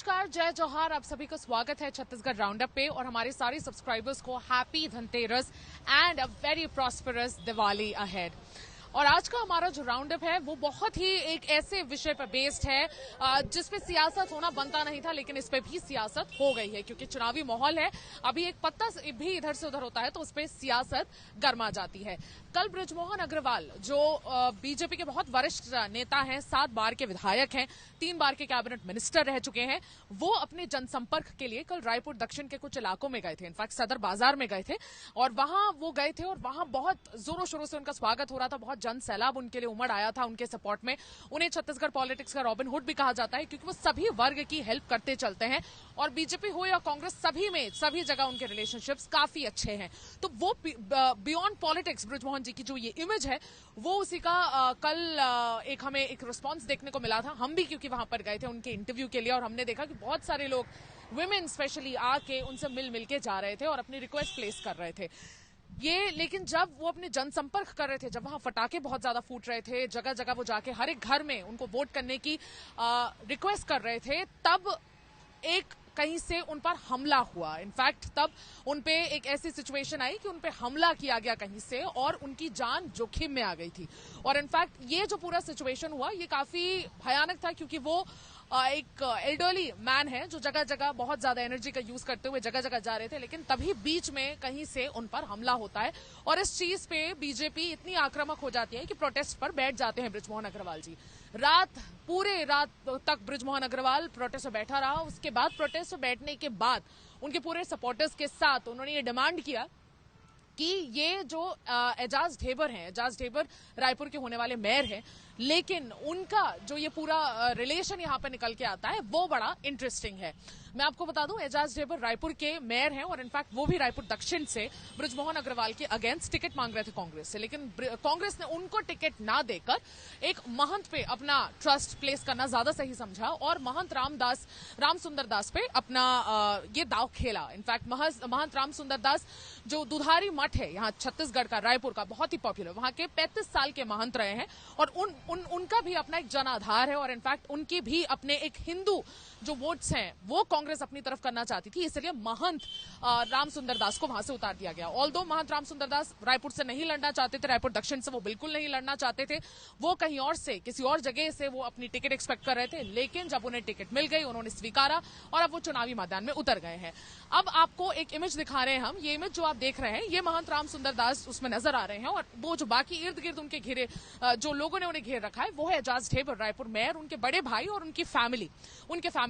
नमस्कार, जय जोहार। आप सभी को स्वागत है छत्तीसगढ़ राउंडअप पे और हमारे सारे सब्सक्राइबर्स को happy Dhanteras and a very prosperous Diwali ahead. और आज का हमारा जो राउंडअप है वो बहुत ही एक ऐसे विषय पर बेस्ड है जिसपे सियासत होना बनता नहीं था, लेकिन इस पे भी सियासत हो गई है क्योंकि चुनावी माहौल है। अभी एक पत्ता भी इधर से उधर होता है तो उस पे सियासत गर्मा जाती है। कल बृजमोहन अग्रवाल जो बीजेपी के बहुत वरिष्ठ नेता हैं, 7 बार के विधायक हैं, 3 बार के कैबिनेट मिनिस्टर रह चुके हैं, वो अपने जनसंपर्क के लिए कल रायपुर दक्षिण के कुछ इलाकों में गए थे। इनफैक्ट सदर बाजार में गए थे और वहां वो गए थे और वहां बहुत जोरों शोरों से उनका स्वागत हो रहा था। बहुत जन सैलाब उनके लिए उमड़ आया था उनके सपोर्ट में। उन्हें छत्तीसगढ़ पॉलिटिक्स का रॉबिन हुड भी कहा जाता है क्योंकि वो सभी वर्ग की हेल्प करते चलते हैं और बीजेपी हो या कांग्रेस सभी जगह उनके रिलेशनशिप्स काफी अच्छे हैं। तो वो बियॉन्ड पॉलिटिक्स बृजमोहन जी की जो ये इमेज है वो उसी का कल हमें एक रिस्पॉन्स देखने को मिला था। हम भी क्योंकि वहां पर गए थे उनके इंटरव्यू के लिए और हमने देखा कि बहुत सारे लोग विमेन स्पेशली आके उनसे मिल के जा रहे थे और अपनी रिक्वेस्ट प्लेस कर रहे थे। लेकिन जब वो अपने जनसंपर्क कर रहे थे, जब वहां फटाके बहुत ज्यादा फूट रहे थे, जगह जगह वो जाके हर एक घर में उनको वोट करने की रिक्वेस्ट कर रहे थे, तब एक कहीं से उन पर हमला हुआ। इनफैक्ट तब उन पे एक ऐसी सिचुएशन आई कि उन पे हमला किया गया कहीं से और उनकी जान जोखिम में आ गई थी। और इनफैक्ट ये जो पूरा सिचुएशन हुआ ये काफी भयानक था क्योंकि वो एक एल्डरली मैन है जो जगह जगह बहुत ज्यादा एनर्जी का यूज करते हुए जगह जगह जा रहे थे, लेकिन तभी बीच में कहीं से उन पर हमला होता है और इस चीज पे बीजेपी इतनी आक्रामक हो जाती है कि प्रोटेस्ट पर बैठ जाते हैं बृजमोहन अग्रवाल जी। पूरे रात तक बृजमोहन अग्रवाल प्रोटेस्ट में बैठा रहा। उसके बाद प्रोटेस्ट में बैठने के बाद उनके पूरे सपोर्टर्स के साथ उन्होंने ये डिमांड किया कि ये जो एजाज ढेबर हैं, एजाज ढेबर रायपुर के होने वाले मेयर हैं, लेकिन उनका जो ये पूरा रिलेशन यहाँ पे निकल के आता है वो बड़ा इंटरेस्टिंग है। मैं आपको बता दूं, एजाज ढेबर रायपुर के मेयर हैं और इनफैक्ट वो भी रायपुर दक्षिण से बृजमोहन अग्रवाल के अगेंस्ट टिकट मांग रहे थे कांग्रेस से, लेकिन कांग्रेस ने उनको टिकट ना देकर एक महंत पे अपना ट्रस्ट प्लेस करना ज्यादा सही समझा और महंत रामसुंदर दास पे अपना ये दाव खेला। इनफैक्ट महंत रामसुंदर दास जो दुधारी मठ है यहाँ छत्तीसगढ़ का, रायपुर का, बहुत ही पॉपुलर, वहां के 35 साल के महंत रहे हैं और उनका भी अपना एक जन आधार है और इनफैक्ट उनकी भी अपने एक हिंदू जो वोट्स हैं वो कांग्रेस अपनी तरफ करना चाहती थी, इसलिए महंत रामसुंदर दास को वहां से उतार दिया गया। ऑल्दो महंत रामसुंदर दास रायपुर से नहीं लड़ना चाहते थे, रायपुर दक्षिण से वो बिल्कुल नहीं लड़ना चाहते थे, वो कहीं और से किसी और जगह से वो अपनी टिकट एक्सपेक्ट कर रहे थे, लेकिन जब उन्हें टिकट मिल गई उन्होंने स्वीकारा और अब वो चुनावी मैदान में उतर गए हैं। अब आपको एक इमेज दिखा रहे हैं हम, ये इमेज जो आप देख रहे हैं ये महंत रामसुंदर दास उसमें नजर आ रहे हैं और वो जो बाकी इर्द गिर्द उनके घेरे जो लोगों ने उन्हें घेर रखा है वो है एजाज ढेबर रायपुर मेयर, उनके बड़े भाई और उनकी फैमिली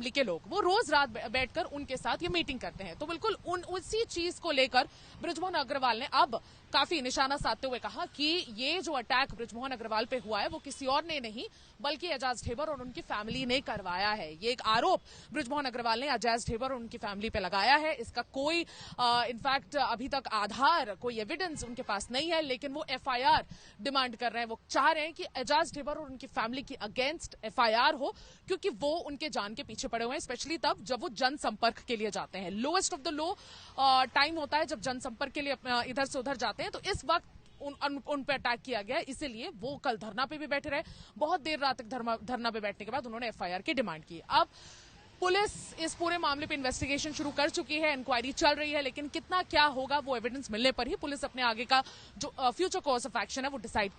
के लोग। वो रोज रात बैठकर उनके साथ ये मीटिंग करते हैं। तो बिल्कुल उसी चीज को लेकर बृजमोहन अग्रवाल ने अब काफी निशाना साधते हुए कहा कि ये जो अटैक बृजमोहन अग्रवाल पे हुआ है वो किसी और ने नहीं बल्कि एजाज ढेबर और उनकी फैमिली ने करवाया है। ये एक आरोप बृजमोहन अग्रवाल ने एजाज ढेबर और उनकी फैमिली पे लगाया है। इसका कोई इनफैक्ट अभी तक आधार, कोई एविडेंस उनके पास नहीं है, लेकिन वो एफआईआर डिमांड कर रहे हैं। वो चाह रहे हैं कि एजाज ढेबर और उनकी फैमिली की अगेंस्ट एफआईआर हो क्योंकि वो उनके जान के पीछे पड़े हुए हैं, स्पेशली तब जब वो जनसंपर्क के लिए जाते हैं। Lowest of the low time होता है जब जनसंपर्क के लिए इधर से उधर जाते हैं, तो इस वक्त उन पे अटैक किया गया, इसीलिए वो कल धरना पे भी बैठे रहे। बहुत देर रात तक धरना पे बैठने के बाद उन्होंने एफआईआर की डिमांड की। अब पुलिस इस पूरे मामले पे इन्वेस्टिगेशन शुरू कर चुकी है, इंक्वायरी चल रही है, लेकिन कितना क्या होगा वो एविडेंस मिलने पर ही पुलिस अपने आगे का जो फ्यूचर कोर्स ऑफ एक्शन है वो डिसाइड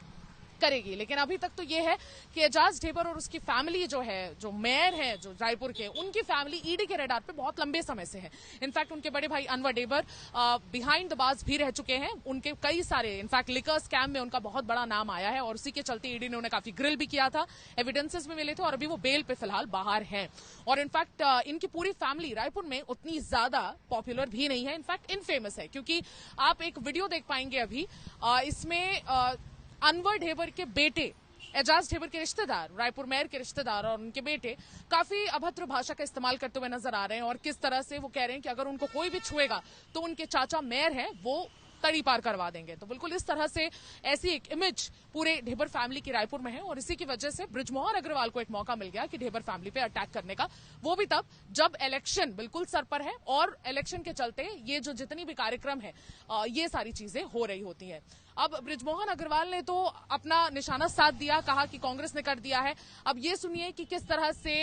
करेगी। लेकिन अभी तक तो ये है कि एजाज ढेबर और उसकी फैमिली जो है, जो मेयर है जो रायपुर के, उनकी फैमिली ईडी के रडार पे बहुत लंबे समय से है। इनफैक्ट उनके बड़े भाई Anwar Dhebar behind the bars भी रह चुके हैं। उनके कई सारे इनफैक्ट लिकर स्कैम में उनका बहुत बड़ा नाम आया है और उसी के चलते ईडी ने उन्हें काफी ग्रिल भी किया था, एविडेंसेस भी मिले थे और अभी वो बेल पे फिलहाल बाहर हैं। और इनफैक्ट इनकी पूरी फैमिली रायपुर में उतनी ज्यादा पॉपुलर भी नहीं है, इनफैक्ट इनफेमस है, क्योंकि आप एक वीडियो देख पाएंगे अभी इसमें अनवर ढेबर के बेटे, एजाज ढेबर के रिश्तेदार, रायपुर मेयर के रिश्तेदार और उनके बेटे काफी अभद्र भाषा का इस्तेमाल करते हुए नजर आ रहे हैं और किस तरह से वो कह रहे हैं कि अगर उनको कोई भी छुएगा तो उनके चाचा मेयर हैं वो तड़ी पार करवा देंगे। तो बिल्कुल इस तरह से ऐसी एक इमेज पूरे ढेबर फैमिली की रायपुर में है और इसी की वजह से बृजमोहन अग्रवाल को एक मौका मिल गया कि ढेबर फैमिली पे अटैक करने का, वो भी तब जब इलेक्शन बिल्कुल सर पर है और इलेक्शन के चलते ये जो जितनी भी कार्यक्रम है ये सारी चीजें हो रही होती है। अब बृजमोहन अग्रवाल ने तो अपना निशाना साध दिया, कहा कि कांग्रेस ने कर दिया है। अब ये सुनिए कि किस तरह से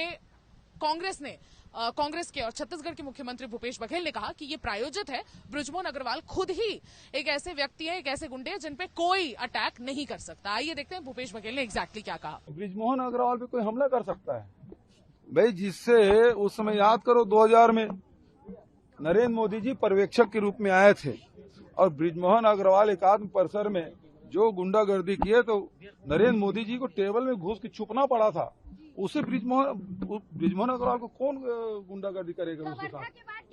कांग्रेस ने कांग्रेस के और छत्तीसगढ़ के मुख्यमंत्री भूपेश बघेल ने कहा कि ये प्रायोजित है। बृजमोहन अग्रवाल खुद ही एक ऐसे व्यक्ति हैं, एक ऐसे गुंडे हैं जिन पे कोई अटैक नहीं कर सकता। आइए देखते हैं भूपेश बघेल ने एग्जैक्टली क्या कहा। बृजमोहन अग्रवाल पे कोई हमला कर सकता है भाई, जिससे उस समय याद करो 2000 में नरेंद्र मोदी जी पर्यवेक्षक के रूप में आए थे और बृजमोहन अग्रवाल एकात्म परिसर में जो गुंडागर्दी किए तो नरेंद्र मोदी जी को टेबल में घुस के छुपना पड़ा था। उसे बृजमोहन अग्रवाल को कौन गुंडागर्दी करेगा उसके साथ?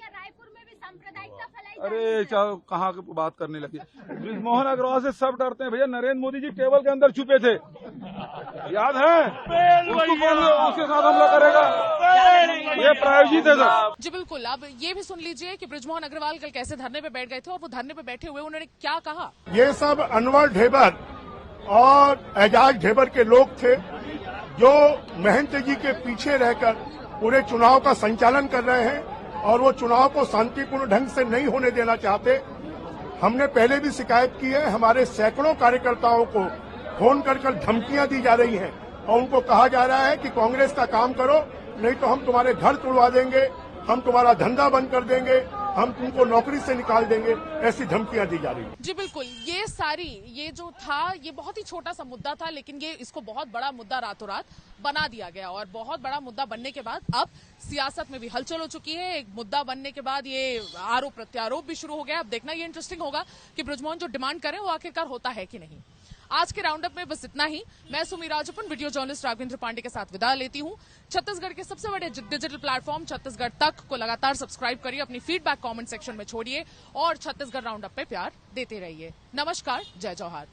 रायपुर में भी सांप्रदायिकता फैलाई। अरे चाहो कहाँ की बात करने लगे। बृजमोहन अग्रवाल से सब डरते हैं भैया। नरेंद्र मोदी जी टेबल के अंदर छुपे थे, याद है? उसको कौन उसके साथ हमला करेगा? ये प्रायोजित है सर। जी बिल्कुल। अब ये भी सुन लीजिए कि बृजमोहन अग्रवाल कल कैसे धरने पे बैठ गए थे और वो धरने पे बैठे हुए उन्होंने क्या कहा। ये सब अनवर ढेबर और एजाज ढेबर के लोग थे जो महंत जी के पीछे रहकर पूरे चुनाव का संचालन कर रहे हैं और वो चुनाव को शांतिपूर्ण ढंग से नहीं होने देना चाहते। हमने पहले भी शिकायत की है, हमारे सैकड़ों कार्यकर्ताओं को फोन कर धमकियां दी जा रही हैं और उनको कहा जा रहा है कि कांग्रेस का काम करो, नहीं तो हम तुम्हारे घर तोड़वा देंगे, हम तुम्हारा धंधा बंद कर देंगे, हम तुमको नौकरी से निकाल देंगे, ऐसी धमकियां दी जा रही है। जी बिल्कुल। ये जो था ये बहुत ही छोटा सा मुद्दा था, लेकिन ये इसको बहुत बड़ा मुद्दा रातों रात बना दिया गया और बहुत बड़ा मुद्दा बनने के बाद अब सियासत में भी हलचल हो चुकी है। एक मुद्दा बनने के बाद ये आरोप प्रत्यारोप भी शुरू हो गया। अब देखना ये इंटरेस्टिंग होगा कि बृजमोहन जो डिमांड करें वो आखिरकार होता है कि नहीं। आज के राउंडअप में बस इतना ही। मैं सुमी राजपुन वीडियो जर्नलिस्ट राघवेंद्र पांडे के साथ विदा लेती हूं। छत्तीसगढ़ के सबसे बड़े डिजिटल प्लेटफॉर्म छत्तीसगढ़ तक को लगातार सब्सक्राइब करिए, अपनी फीडबैक कमेंट सेक्शन में छोड़िए और छत्तीसगढ़ राउंडअप पे प्यार देते रहिए। नमस्कार, जय जौहार।